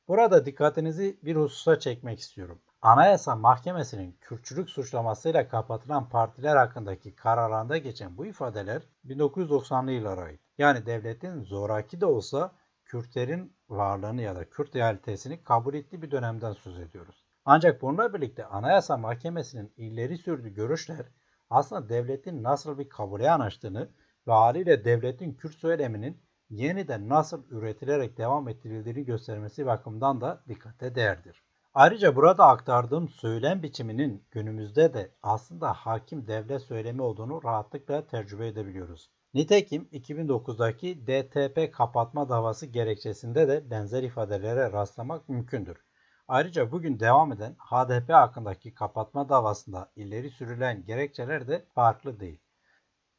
Burada dikkatinizi bir hususa çekmek istiyorum. Anayasa Mahkemesi'nin Kürtçülük suçlamasıyla kapatılan partiler hakkındaki kararında geçen bu ifadeler 1990'lı yıllara ait. Yani devletin zoraki de olsa Kürtlerin varlığını ya da Kürt realitesini kabul ettiği bir dönemden söz ediyoruz. Ancak bununla birlikte Anayasa Mahkemesi'nin ileri sürdüğü görüşler aslında devletin nasıl bir kabule yanaştığını ve haliyle devletin Kürt söyleminin yeniden nasıl üretilerek devam ettirildiğini göstermesi bakımından da dikkate değerdir. Ayrıca burada aktardığım söylem biçiminin günümüzde de aslında hakim devlet söylemi olduğunu rahatlıkla tecrübe edebiliyoruz. Nitekim 2009'daki DTP kapatma davası gerekçesinde de benzer ifadelere rastlamak mümkündür. Ayrıca bugün devam eden HDP hakkındaki kapatma davasında ileri sürülen gerekçeler de farklı değil.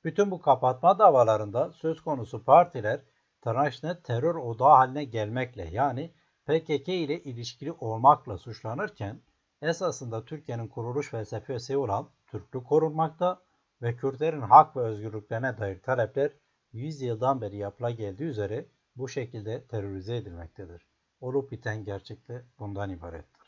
Bütün bu kapatma davalarında söz konusu partiler tırnak içinde terör odağı haline gelmekle, yani PKK ile ilişkili olmakla suçlanırken esasında Türkiye'nin kuruluş felsefesi olan Türklük korunmakta ve Kürtlerin hak ve özgürlüklerine dair talepler 100 yıldan beri yapıla geldiği üzere bu şekilde terörize edilmektedir. Olup biten gerçekte bundan ibarettir.